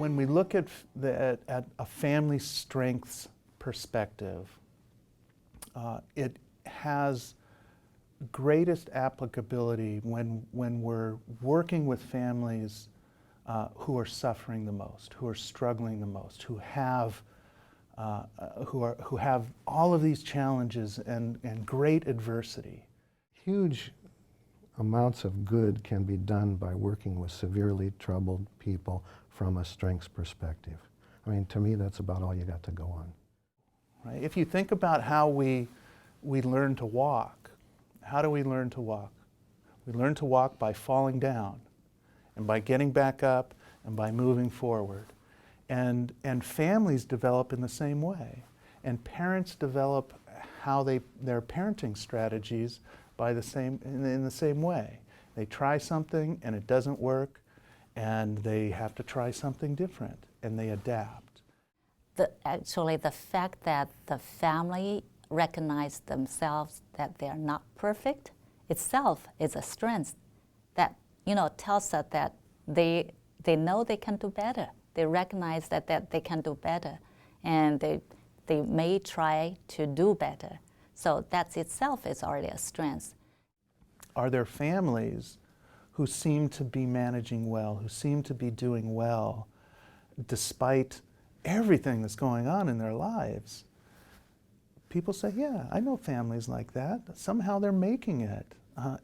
when we look at, at a family strengths perspective, it has greatest applicability when we're working with families who are suffering the most, who are struggling the most, who have all of these challenges and great adversity. Huge amounts of good can be done by working with severely troubled people from a strengths perspective. I mean, to me, that's about all you got to go on. Right? If you think about how we learn to walk, how do we learn to walk? We learn to walk by falling down and by getting back up and by moving forward. And families develop in the same way. And parents develop their parenting strategies by in the same way. They try something and it doesn't work, and they have to try something different, and they adapt. Actually, the fact that the family recognize themselves that they are not perfect itself is a strength that, you know, tells us that they know they can do better. They recognize that they can do better, and they may try to do better. So that itself is already a strength. Are there families who seem to be managing well, who seem to be doing well, despite everything that's going on in their lives? People say, yeah, I know families like that. Somehow they're making it.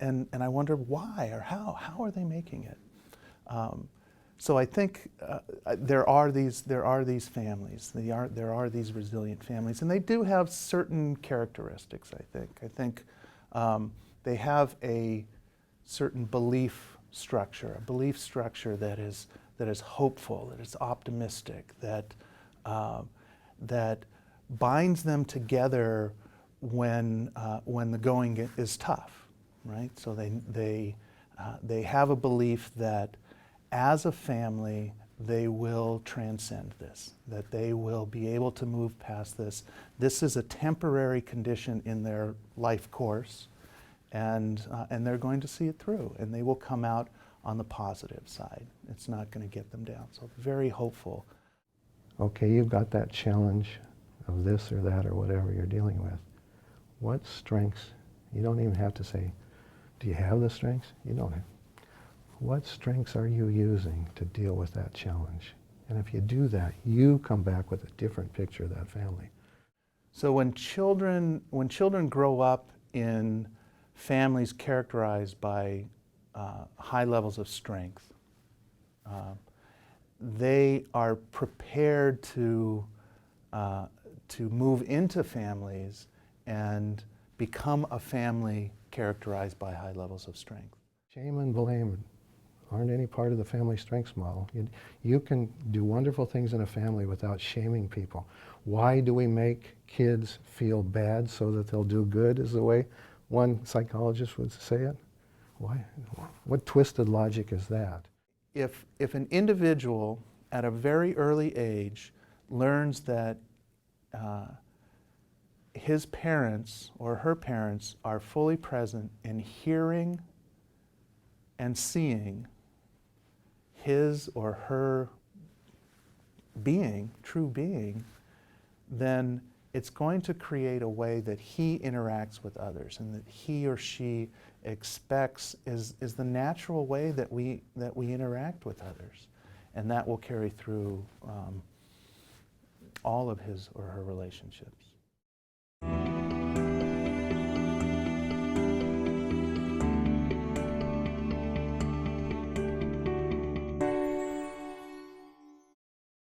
And I wonder why or how. How are they making it? So I think there are these families. There are these resilient families, and they do have certain characteristics. I think they have a certain belief structure, a belief structure that is hopeful, that is optimistic, that binds them together when the going is tough, right? So they have a belief that as a family, they will transcend this, that they will be able to move past this. This is a temporary condition in their life course, and they're going to see it through, and they will come out on the positive side. It's not going to get them down. So very hopeful. Okay, you've got that challenge of this or that or whatever you're dealing with. What strengths, you don't even have to say, do you have the strengths? You don't have. What strengths are you using to deal with that challenge? And if you do that, you come back with a different picture of that family. So when children grow up in families characterized by high levels of strength, they are prepared to move into families and become a family characterized by high levels of strength. Shame and blame aren't any part of the family strengths model. You can do wonderful things in a family without shaming people. Why do we make kids feel bad so that they'll do good, is the way one psychologist would say it? Why? What twisted logic is that? If an individual at a very early age learns that his parents or her parents are fully present in hearing and seeing his or her being, true being, then it's going to create a way that he interacts with others, and that he or she expects is the natural way that we interact with others, and that will carry through all of his or her relationships.